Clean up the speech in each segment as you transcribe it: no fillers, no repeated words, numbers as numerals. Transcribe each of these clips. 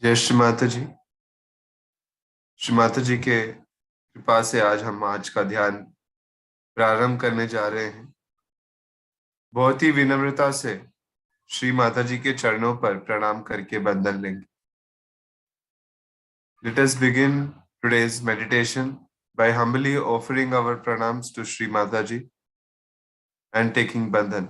जय श्री माता जी। श्री माता जी के कृपा से हम आज का ध्यान प्रारंभ करने जा रहे हैं। बहुत ही विनम्रता से श्री माता जी के चरणों पर प्रणाम करके बंधन लेंगे। Let us begin today's meditation by humbly offering our pranams to Shri Mata ji and taking bandhan.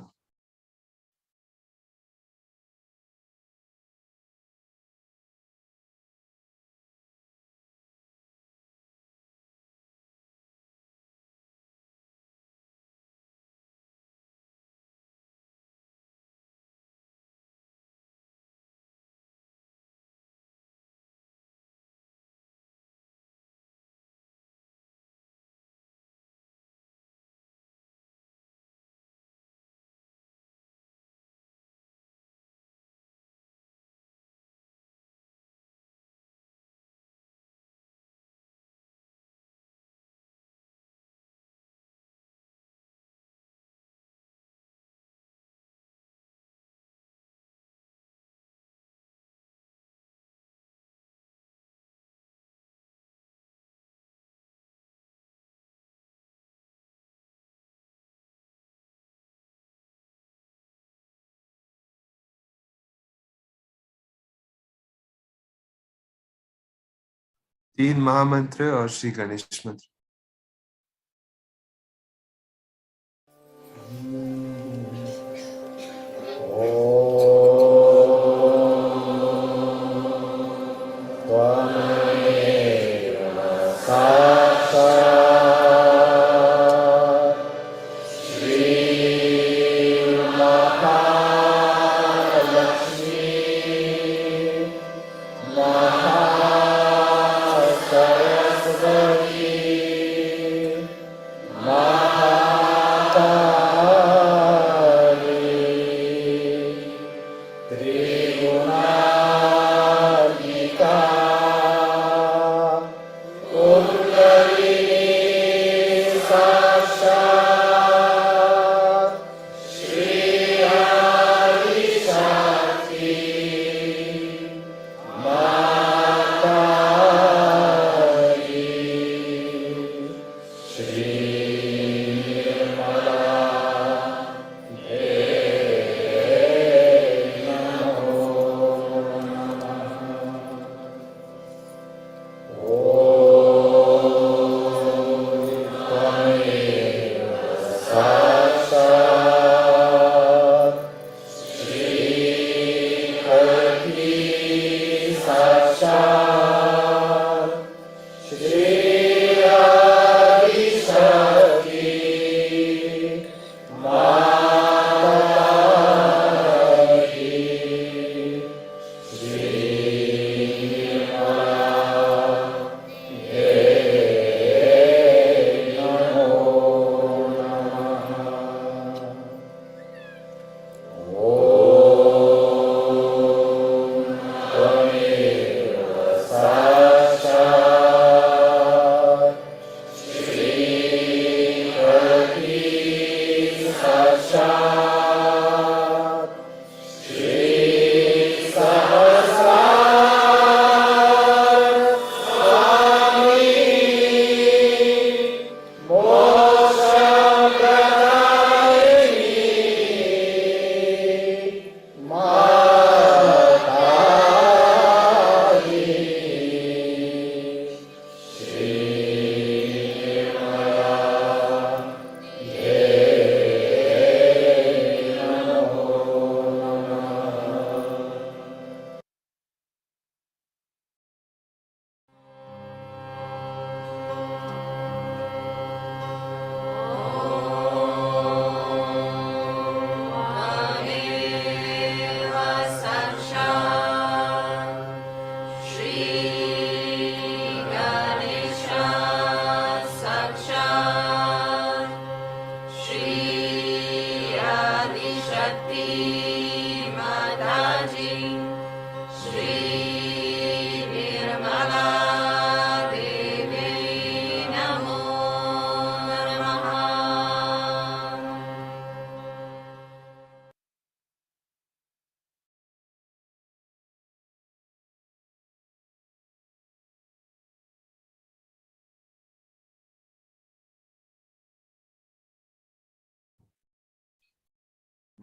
तीन महामंत्र और श्री गणेश मंत्र। Mala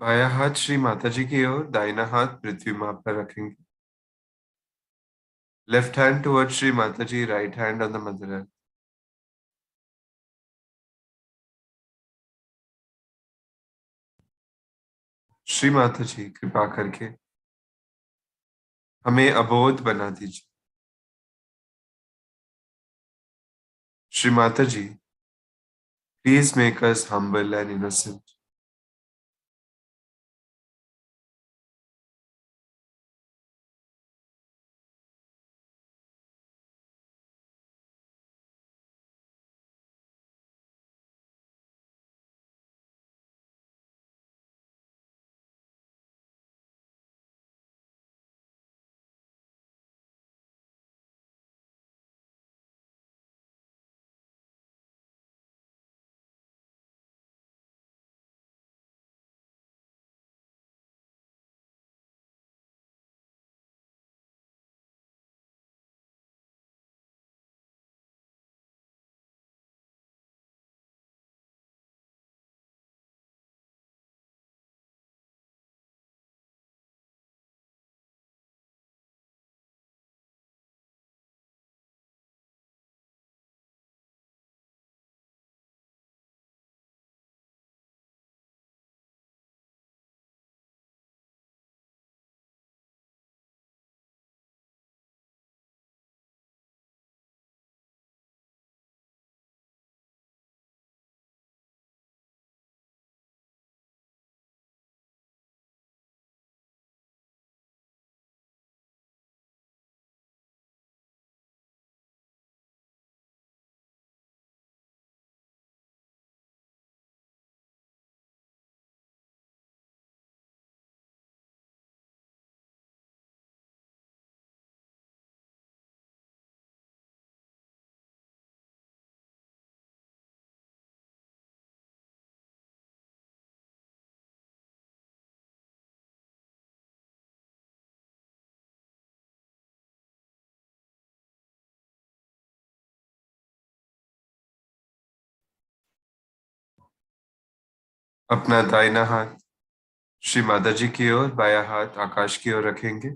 बायां हाथ श्री माता जी की ओर, दाहिना हाथ पृथ्वी माँ पर रखेंगे। Left hand toward Shri Mata ji, right hand on the Mother Earth. Shri Mata ji कृपा करके हमें अबोध बना दीजिए। Shri Mata ji, please make us humble and innocent. अपना दाहिना हाथ श्री माता जी की ओर, बायां हाथ आकाश की ओर रखेंगे।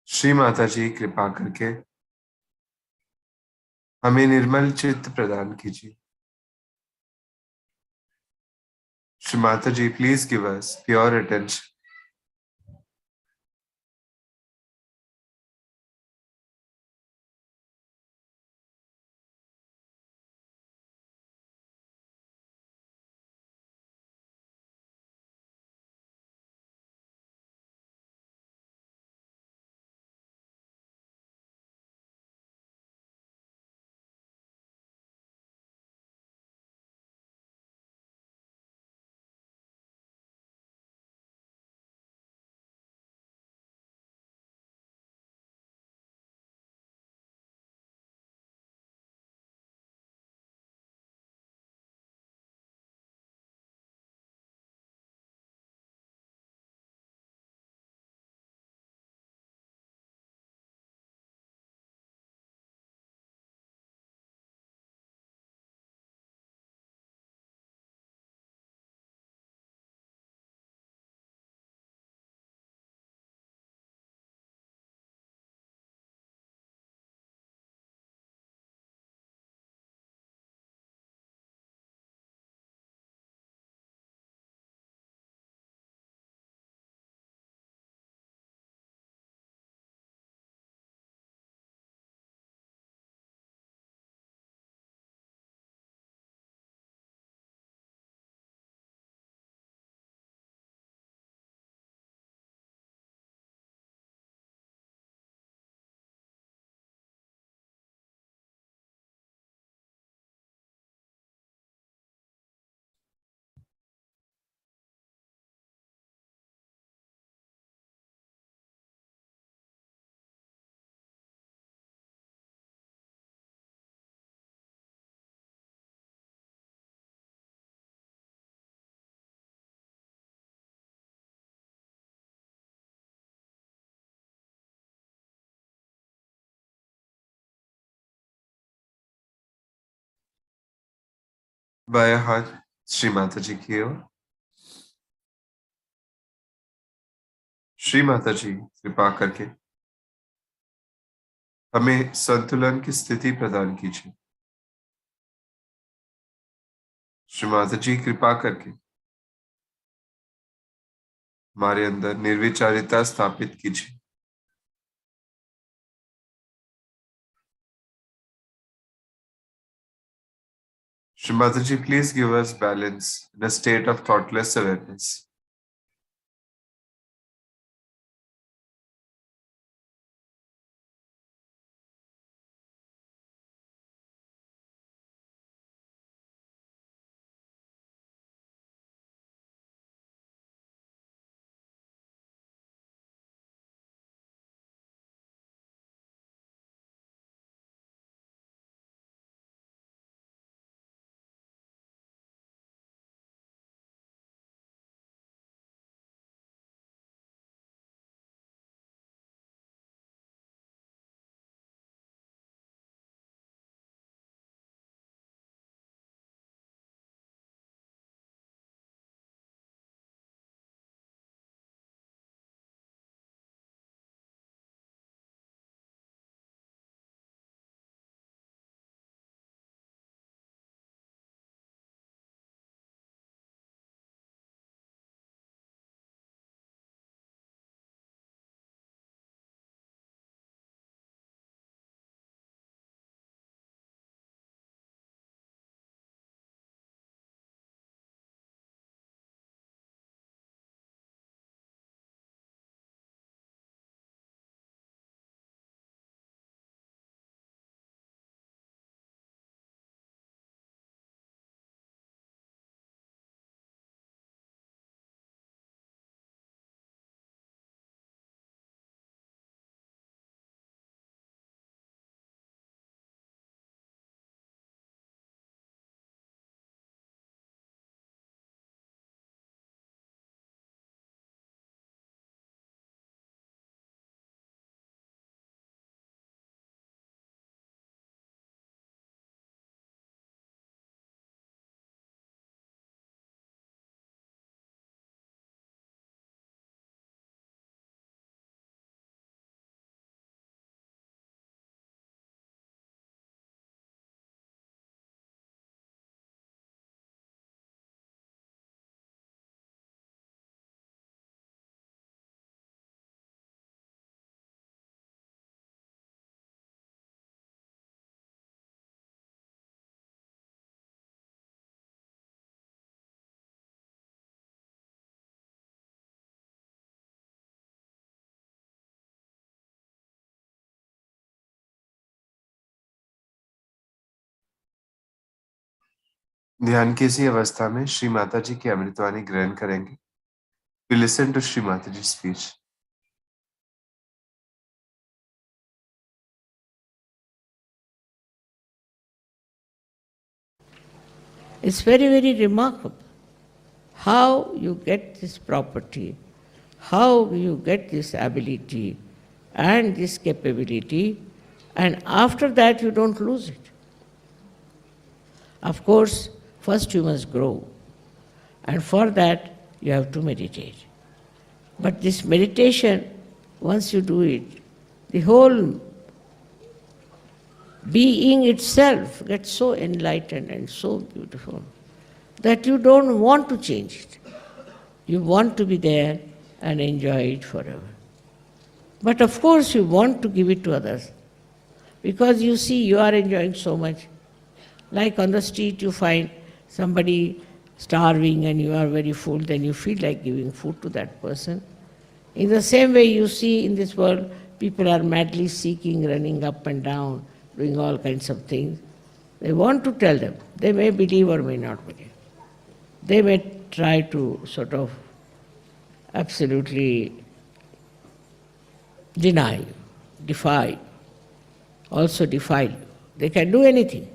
श्री माता जी कृपा करके हमें निर्मल चित्त प्रदान कीजिए। Shri Mata ji, please give us pure attention. बायां हाथ श्री माता जी की ओर। श्री माता जी कृपा करके हमें संतुलन की स्थिति प्रदान कीजिए। श्री माता जी कृपा करके हमारे अंदर निर्विचारिता स्थापित कीजिए। श्री माता जी, please give us balance in a state of thoughtless awareness. ध्यान की इसी अवस्था में श्री माता जी की अमृतवाणी ग्रहण करेंगे। We listen to Shri Mataji's speech. It's very, very remarkable how you get this property, how you get this ability and this capability, and after that you don't lose it. Of course, first you must grow, and for that you have to meditate. But this meditation, once you do it, the whole being itself gets so enlightened and so beautiful that you don't want to change it. You want to be there and enjoy it forever. But of course you want to give it to others because you see you are enjoying so much. Like on the street you find somebody starving and you are very full, then you feel like giving food to that person. In the same way you see in this world people are madly seeking, running up and down, doing all kinds of things. They want to tell them. They may believe or may not believe. They may try to sort of absolutely deny you, defy, also defile you. They can do anything.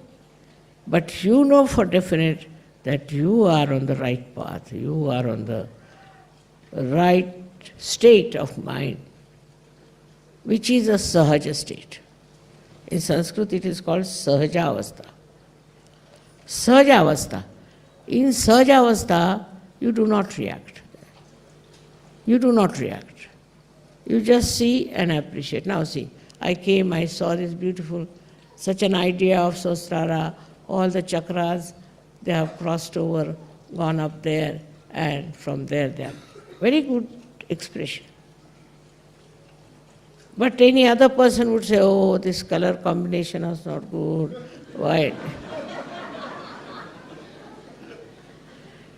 But you know for definite that you are on the right path, you are on the right state of mind, which is a Sahaja state. In Sanskrit it is called Sahaja Avastha. Sahaja Avastha. In Sahaja you do not react. You do not react. You just see and appreciate. Now see, I came, I saw this beautiful, such an idea of Sahasrara, all the chakras, they have crossed over, gone up there, and from there they have. Very good expression. But any other person would say, oh, this color combination is not good.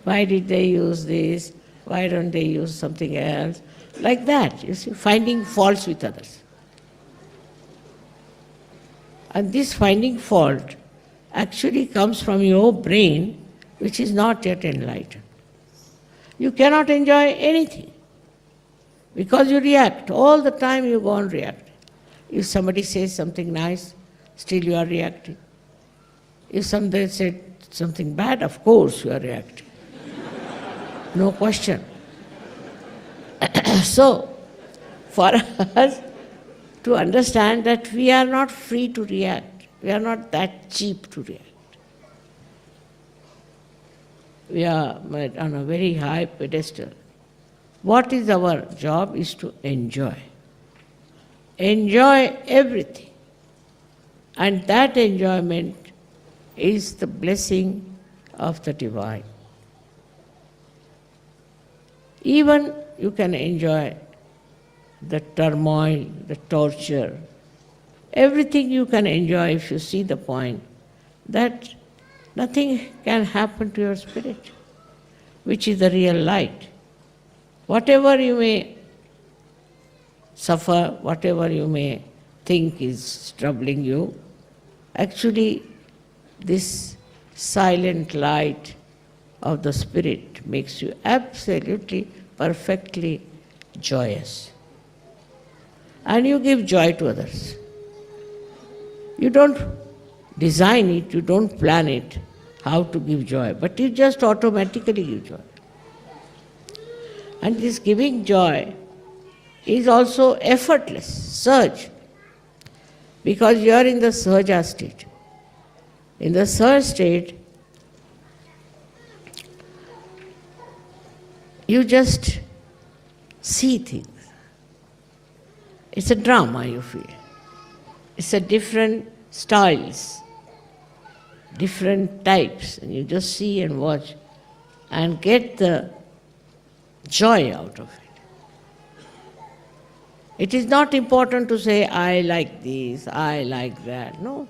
Why did they use this? Why don't they use something else? Like that, you see, finding faults with others. And this finding fault actually comes from your brain, which is not yet enlightened. You cannot enjoy anything because you react. All the time you go on reacting. If somebody says something nice, still you are reacting. If somebody said something bad, of course you are reacting. No question. So, for us to understand that we are not free to react, we are not that cheap to react. We are on a very high pedestal. What is our job is to enjoy. Enjoy everything. And that enjoyment is the blessing of the divine. Even you can enjoy the turmoil, the torture, everything you can enjoy if you see the point that nothing can happen to your spirit, which is the real light. Whatever you may suffer, whatever you may think is troubling you, actually this silent light of the spirit makes you absolutely, perfectly joyous. And you give joy to others. You don't design it, you don't plan it, how to give joy, but you just automatically give joy. And this giving joy is also effortless, surge, because you are in the Sahaja state. In the Sahaja state, you just see things. It's a drama, you feel. It's a different styles, different types, and you just see and watch and get the joy out of it. It is not important to say, I like this, I like that. No.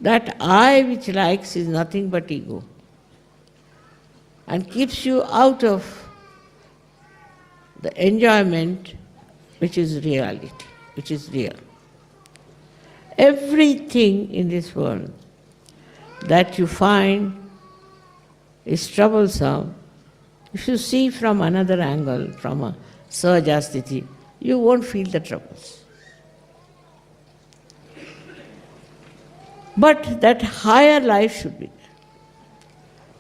That I which likes is nothing but ego and keeps you out of the enjoyment which is reality, which is real. Everything in this world that you find is troublesome, if you see from another angle, from a Sahaja sthiti, you won't feel the troubles. But that higher life should be there.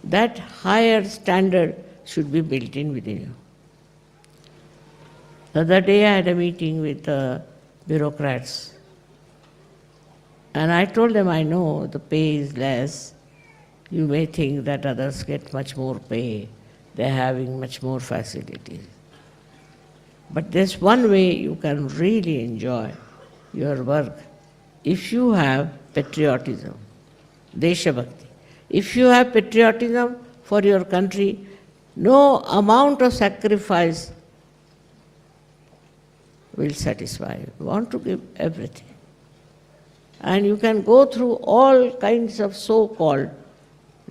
That higher standard should be built in within you. The other day I had a meeting with bureaucrats. And I told them, I know the pay is less. You may think that others get much more pay. They're having much more facilities. But there's one way you can really enjoy your work. If you have patriotism, Desha Bhakti, if you have patriotism for your country, no amount of sacrifice will satisfy you. You want to give everything. And you can go through all kinds of so-called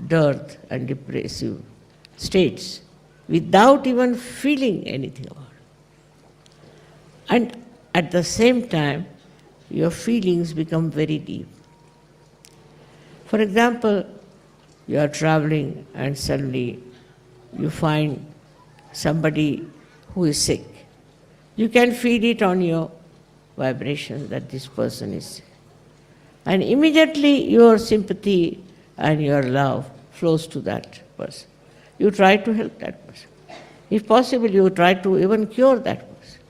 dearth and depressive states without even feeling anything about it. And at the same time, your feelings become very deep. For example, you are traveling and suddenly you find somebody who is sick. You can feel it on your vibrations that this person is sick. And immediately your sympathy and your love flows to that person. You try to help that person. If possible, you try to even cure that person.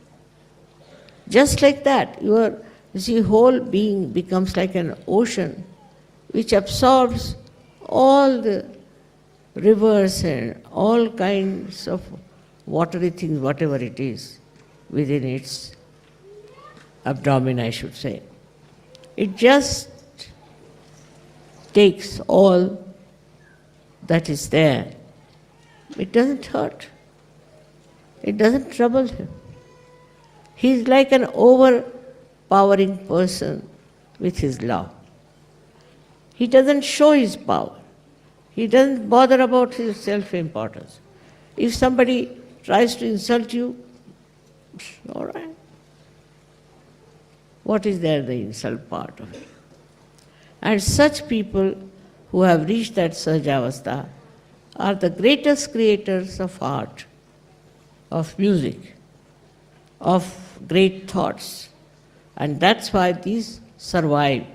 Just like that, your whole being becomes like an ocean which absorbs all the rivers and all kinds of watery things, whatever it is, within its abdomen, I should say. It just takes all that is there. It doesn't hurt. It doesn't trouble him. He's like an overpowering person with his love. He doesn't show his power. He doesn't bother about his self-importance. If somebody tries to insult you, all right. What is there, the insult part of it? And such people who have reached that Sahajavastha are the greatest creators of art, of music, of great thoughts. And that's why these survive.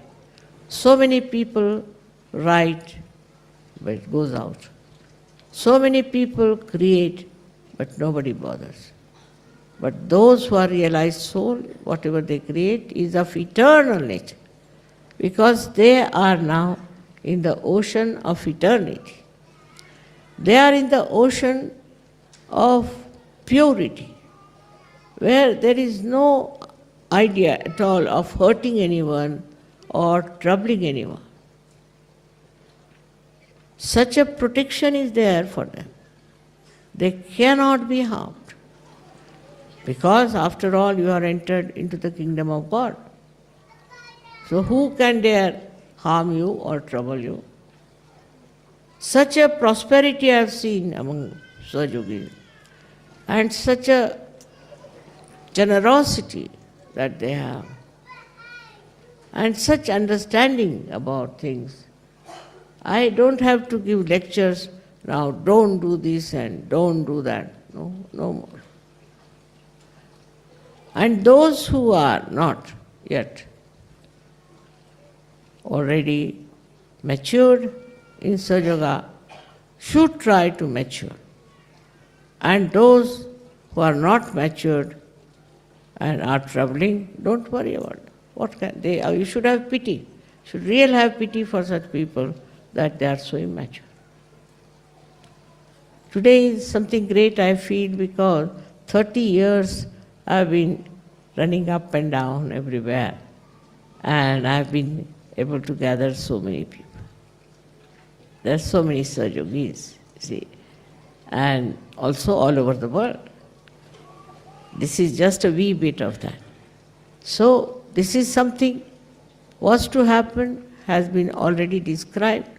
So many people write, but it goes out. So many people create, but nobody bothers. But those who are realized soul, whatever they create is of eternal nature, because they are now in the ocean of eternity. They are in the ocean of purity, where there is no idea at all of hurting anyone or troubling anyone. Such a protection is there for them. They cannot be harmed, because after all you are entered into the kingdom of God. So who can dare harm you or trouble you? Such a prosperity I have seen among Sahajogis, and such a generosity that they have, and such understanding about things. I don't have to give lectures now, don't do this and don't do that. No, no more. And those who are not yet already matured in Sahaja should try to mature. And those who are not matured and are troubling, don't worry about it. What can they? You should have pity. Should really have pity for such people that they are so immature. Today is something great I feel, because 30 years I've been running up and down everywhere, and I've been able to gather so many people. There are so many Sahajogis, see, and also all over the world. This is just a wee bit of that. So this is something was to happen, has been already described,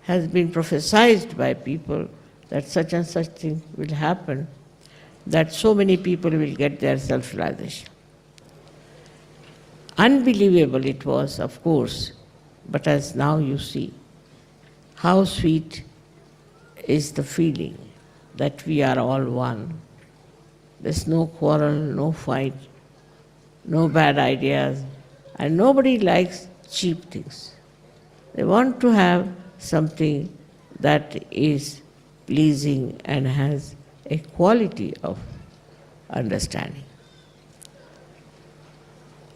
has been prophesied by people that such and such thing will happen, that so many people will get their self-realization. Unbelievable it was, of course, but as now you see, how sweet is the feeling that we are all one. There's no quarrel, no fight, no bad ideas, and nobody likes cheap things. They want to have something that is pleasing and has a quality of understanding.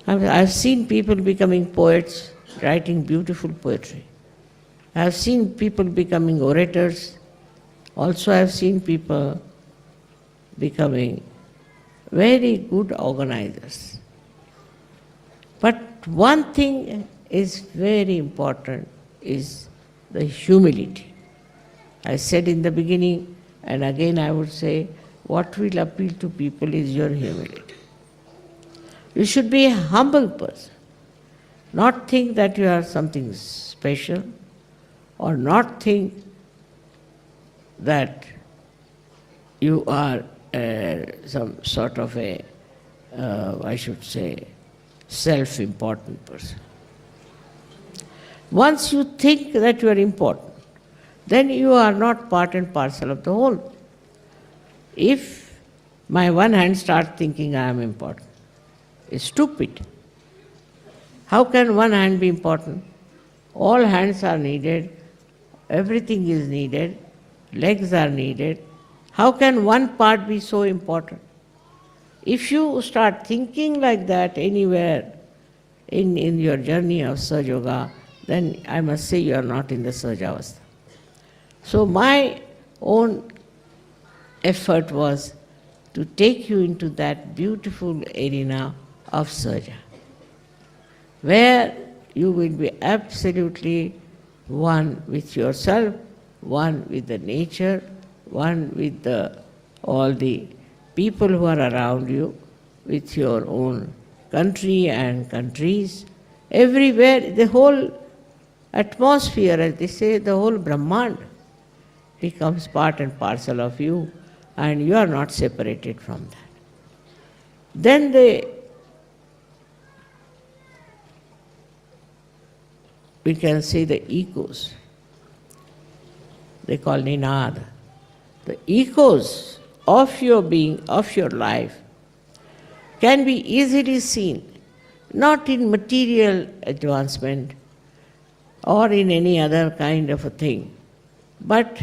I've seen people becoming poets, writing beautiful poetry. I've seen people becoming orators. Also I've seen people becoming very good organizers. But one thing is very important, is the humility. I said in the beginning, and again I would say, what will appeal to people is your humility. You should be a humble person, not think that you are something special, or not think that you are some sort of a, I should say, self-important person. Once you think that you are important, then you are not part and parcel of the whole. If my one hand starts thinking I am important, it's stupid. How can one hand be important? All hands are needed, everything is needed, legs are needed. How can one part be so important? If you start thinking like that anywhere in your journey of Sahaja Yoga, then I must say you are not in the Sahajavastha. So my own effort was to take you into that beautiful arena of Sahaja, where you will be absolutely one with yourself, one with the nature, one with all the people who are around you, with your own country and countries. Everywhere, the whole atmosphere, as they say, the whole Brahmand becomes part and parcel of you, and you are not separated from that. Then we can say the echoes. They call ninad. The echoes of your being, of your life, can be easily seen, not in material advancement or in any other kind of a thing, but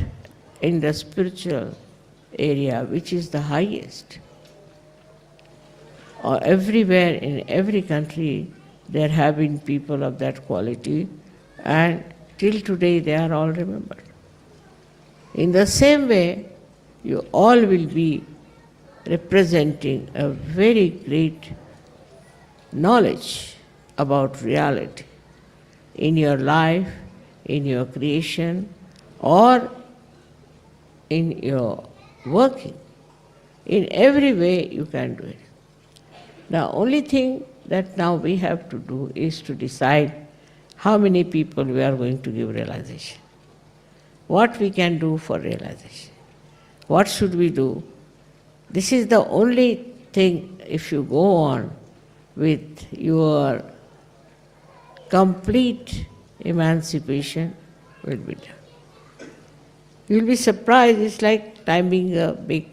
in the spiritual area, which is the highest. Or everywhere, in every country, there have been people of that quality, and till today they are all remembered. In the same way, you all will be representing a very great knowledge about reality in your life, in your creation, or in your working. In every way you can do it. The only thing that now we have to do is to decide how many people we are going to give realization. What we can do for realization. What should we do? This is the only thing, if you go on with your complete emancipation, will be done. You will be surprised, it's like climbing a big,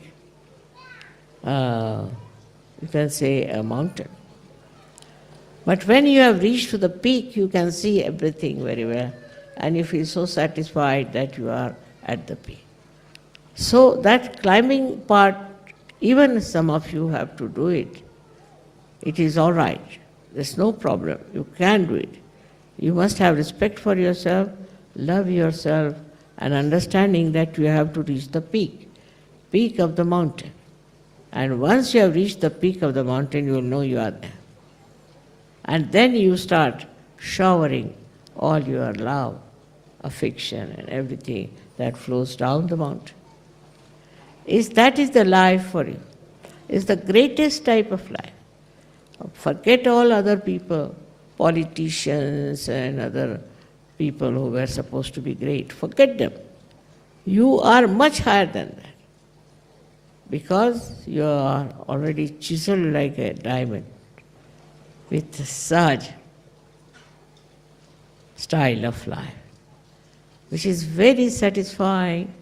you can say, a mountain. But when you have reached to the peak, you can see everything very well, and you feel so satisfied that you are at the peak. So that climbing part, even some of you have to do it. It is all right. There's no problem. You can do it. You must have respect for yourself, love yourself, and understanding that you have to reach the peak of the mountain. And once you have reached the peak of the mountain, you will know you are there. And then you start showering all your love, affection, and everything that flows down the mountain. That is the life for you. It's the greatest type of life. Forget all other people, politicians and other people who were supposed to be great. Forget them. You are much higher than that, because you are already chiseled like a diamond with Sahaja style of life, which is very satisfying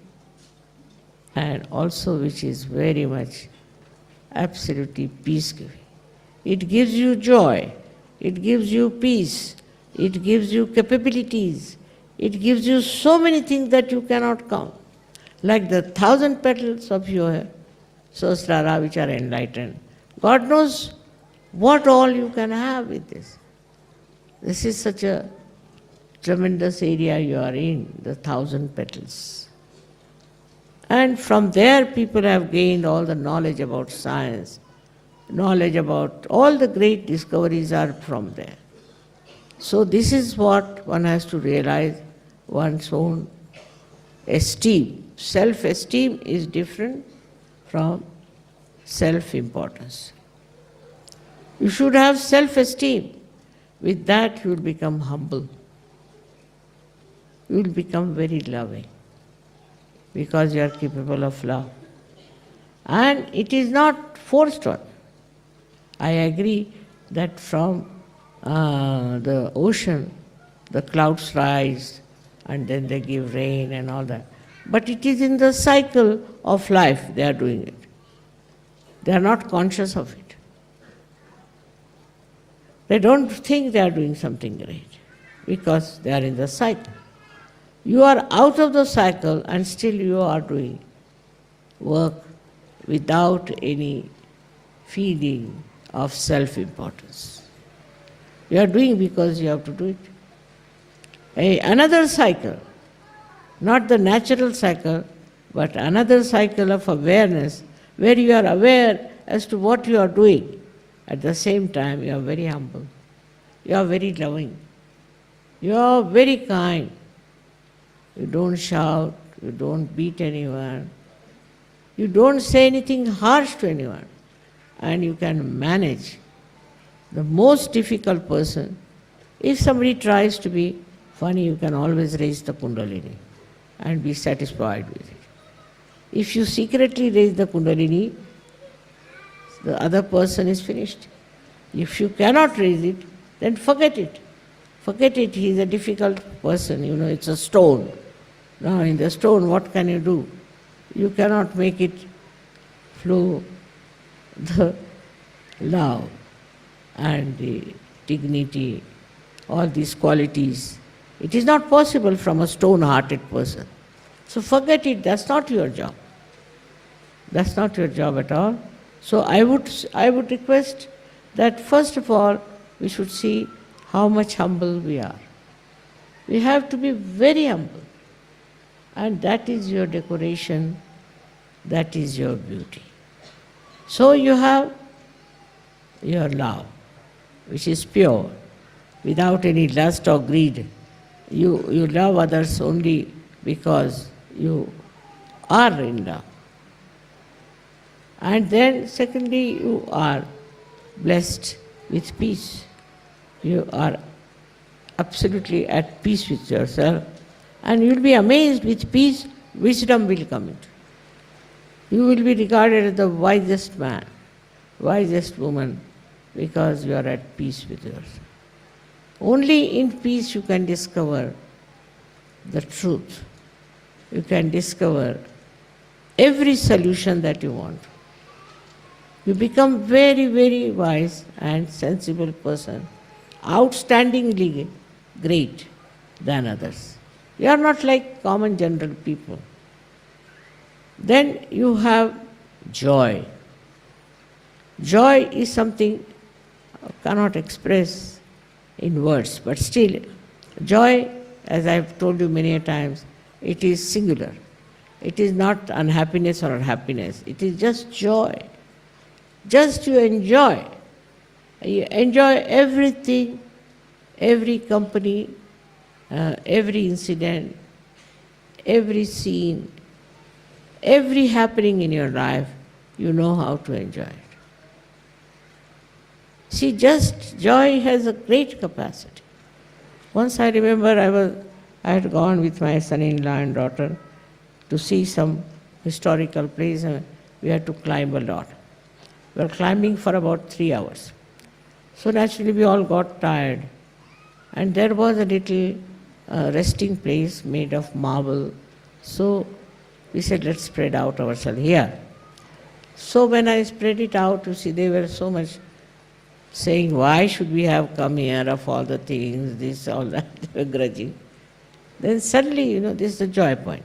and also which is very much absolutely peace-giving. It gives you joy, it gives you peace, it gives you capabilities, it gives you so many things that you cannot count. Like the 1,000 petals of your Sahasrara which are enlightened. God knows what all you can have with this. This is such a tremendous area you are in, the 1,000 petals. And from there people have gained all the knowledge about science, knowledge about all the great discoveries are from there. So this is what one has to realize, one's own esteem. Self-esteem is different from self-importance. You should have self-esteem. With that you will become humble. You will become very loving, because you are capable of love. And it is not forced on. I agree that from the ocean, the clouds rise and then they give rain and all that. But it is in the cycle of life they are doing it. They are not conscious of it. They don't think they are doing something great, because they are in the cycle. You are out of the cycle and still you are doing work without any feeling of self-importance. You are doing because you have to do it. Another cycle, not the natural cycle, but another cycle of awareness where you are aware as to what you are doing. At the same time, you are very humble. You are very loving. You are very kind. You don't shout. You don't beat anyone. You don't say anything harsh to anyone. And you can manage the most difficult person. If somebody tries to be funny, you can always raise the Kundalini and be satisfied with it. If you secretly raise the Kundalini, the other person is finished. If you cannot raise it, then forget it. Forget it, he is a difficult person, it's a stone. Now in the stone, what can you do? You cannot make it flow the love and the dignity, all these qualities. It is not possible from a stone-hearted person. So forget it, that's not your job. That's not your job at all. So I would request that first of all, we should see how much humble we are. We have to be very humble. And that is your decoration, that is your beauty. So you have your love, which is pure, without any lust or greed. You love others only because you are in love. And then secondly, you are blessed with peace. You are absolutely at peace with yourself. And you will be amazed with peace, wisdom will come into. You will be regarded as the wisest man, wisest woman, because you are at peace with yourself. Only in peace you can discover the truth. You can discover every solution that you want. You become very, very wise and sensible person, outstandingly great than others. You are not like common general people. Then you have joy. Joy is something I cannot express in words, but still, joy, as I have told you many a times, it is singular. It is not unhappiness or happiness. It is just joy. Just you enjoy. You enjoy everything, every company, every incident, every scene, every happening in your life, you know how to enjoy it. See, just joy has a great capacity. Once I remember I had gone with my son-in-law and daughter to see some historical place, and we had to climb a lot. We were climbing for about 3 hours. So naturally we all got tired. And there was a little resting place made of marble. So we said, let's spread out ourselves here. So when I spread it out, you see, they were so much saying, why should we have come here of all the things, this, all that, they were grudging. Then suddenly, this is the joy point.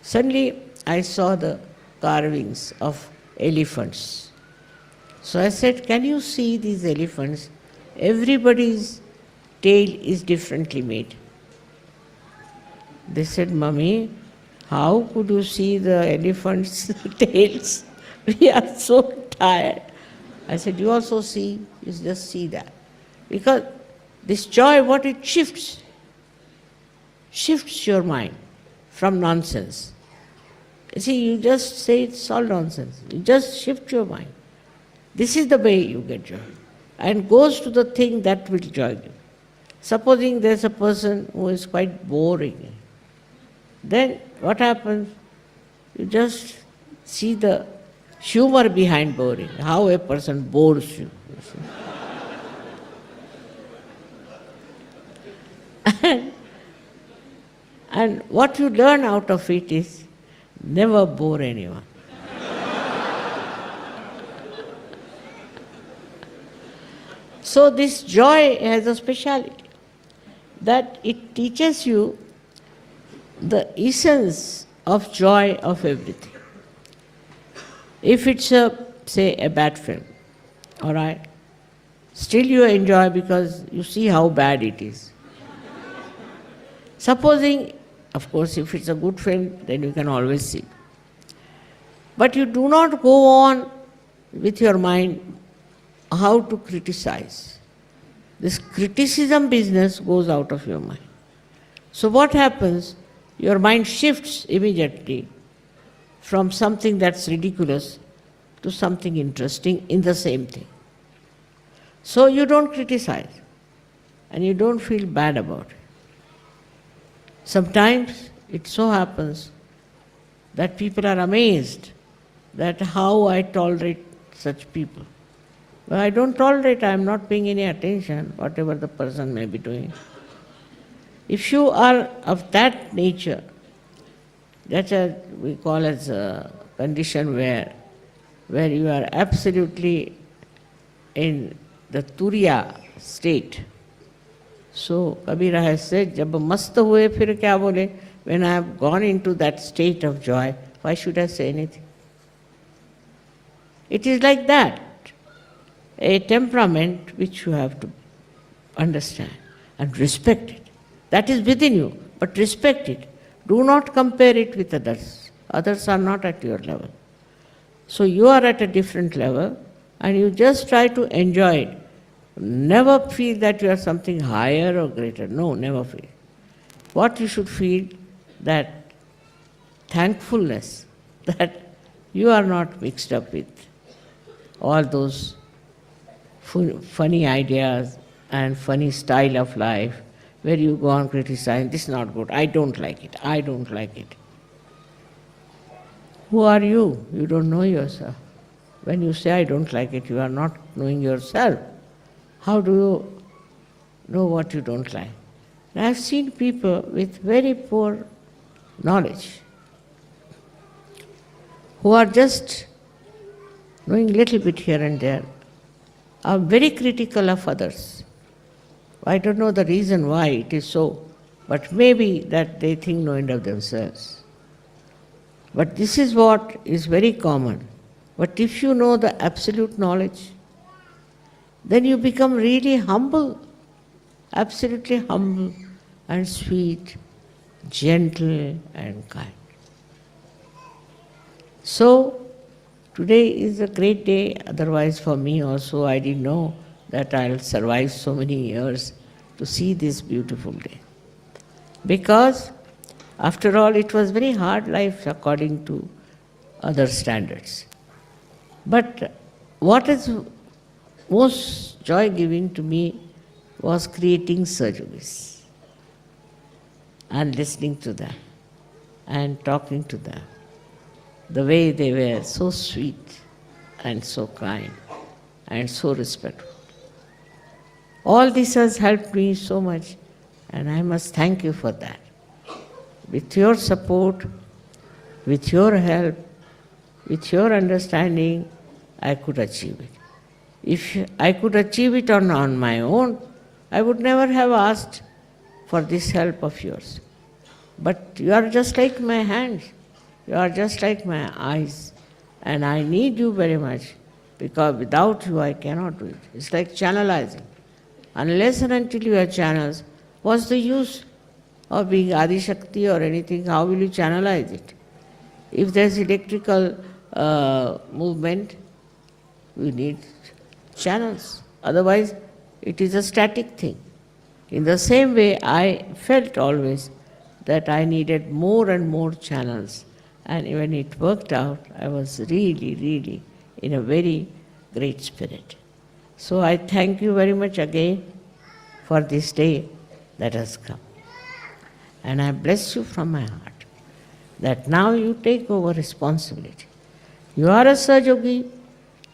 Suddenly I saw the carvings of elephants. So I said, can you see these elephants? Everybody's tail is differently made. They said, Mummy, how could you see the elephants' tails? We are so tired. I said, you also see, you just see that. Because this joy, what it shifts your mind from nonsense. You see, you just say it's all nonsense. You just shift your mind. This is the way you get joy. And goes to the thing that will joy you. Supposing there's a person who is quite boring, then what happens? You just see the humor behind boring, how a person bores you. And what you learn out of it is never bore anyone. So this joy has a speciality, that it teaches you the essence of joy of everything. If it's say a bad film, all right, still you enjoy because you see how bad it is. Supposing, of course, if it's a good film, then you can always see. But you do not go on with your mind how to criticize. This criticism business goes out of your mind. So what happens? Your mind shifts immediately from something that's ridiculous to something interesting in the same thing. So you don't criticize and you don't feel bad about it. Sometimes it so happens that people are amazed that how I tolerate such people. Well, I don't tolerate, I am not paying any attention, whatever the person may be doing. If you are of that nature, that's we call as a condition where you are absolutely in the Turiya state. So Kabira has said, "Jab mast hue fir kya bole?" When I have gone into that state of joy, why should I say anything? It is like that, a temperament which you have to understand and respect it. That is within you, but respect it. Do not compare it with others. Others are not at your level. So you are at a different level and you just try to enjoy it. Never feel that you are something higher or greater. No, never feel. What you should feel, that thankfulness that you are not mixed up with all those funny ideas and funny style of life where you go on criticizing, this is not good, I don't like it, I don't like it. Who are you? You don't know yourself. When you say I don't like it, you are not knowing yourself. How do you know what you don't like? And I have seen people with very poor knowledge who are just knowing little bit here and there, are very critical of others. I don't know the reason why it is so, but maybe that they think no end of themselves. But this is what is very common. But if you know the absolute knowledge, then you become really humble, absolutely humble and sweet, gentle and kind. So, today is a great day, otherwise for me also I didn't know that I'll survive so many years to see this beautiful day. Because after all it was very hard life according to other standards. But what is most joy-giving to me was creating surgeries and listening to them and talking to them. The way they were so sweet and so kind and so respectful. All this has helped me so much and I must thank you for that. With your support, with your help, with your understanding, I could achieve it. If I could achieve it on my own, I would never have asked for this help of yours. But you are just like my hands. You are just like my eyes, and I need you very much because without you I cannot do it. It's like channelizing. Unless and until you have channels, what's the use of being Adi Shakti or anything? How will you channelize it? If there's electrical movement, we need channels. Otherwise, it is a static thing. In the same way, I felt always that I needed more and more channels. And when it worked out, I was really, really in a very great spirit. So I thank you very much again for this day that has come. And I bless you from my heart that now you take over responsibility. You are a Sahaja,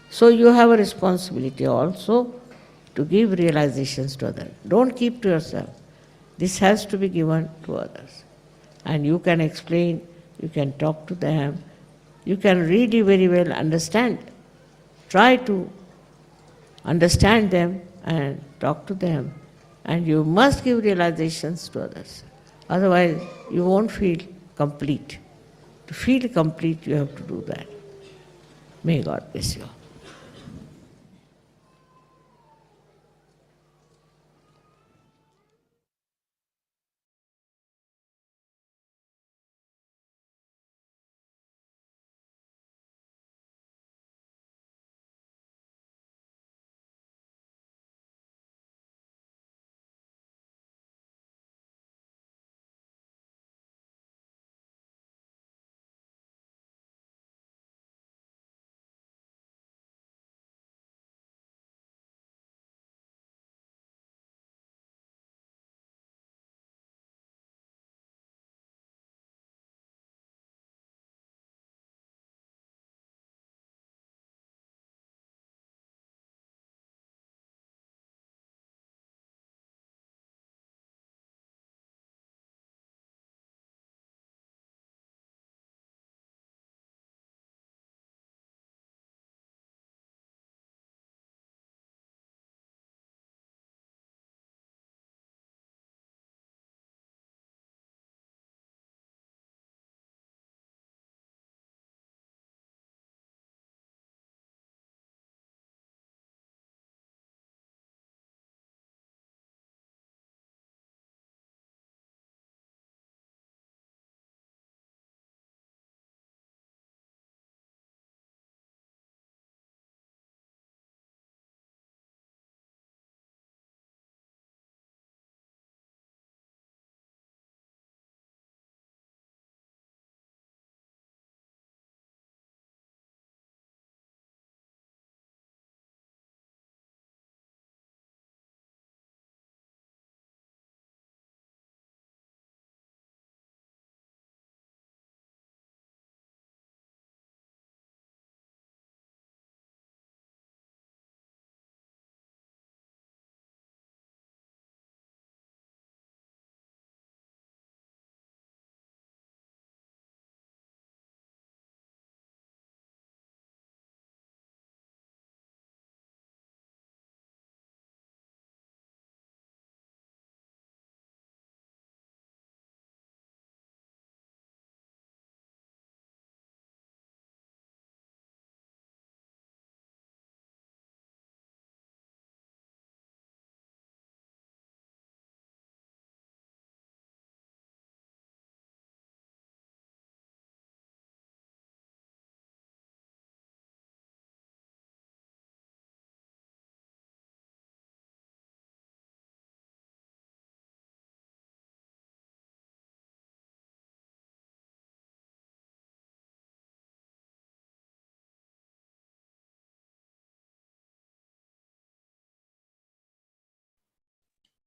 so you have a responsibility also to give realizations to others. Don't keep to yourself. This has to be given to others. And you can explain, you can talk to them, you can really very well understand. Try to understand them and talk to them. And you must give realizations to others. Otherwise, you won't feel complete. To feel complete, you have to do that. May God bless you all.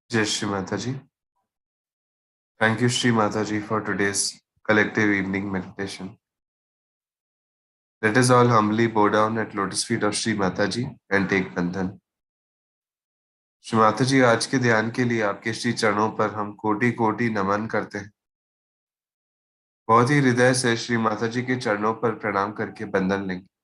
Jai Shri Mataji. Thank you, Shri Mataji, for today's collective evening meditation. Let us all humbly bow down at lotus feet of Shri Mataji and take bandhan. Shri माताजी, आज के ध्यान के लिए आपके श्री चरणों पर हम कोटि कोटि नमन करते हैं। बहुत ही हृदय से श्री माताजी के चरणों पर प्रणाम करके बंधन लेंगे।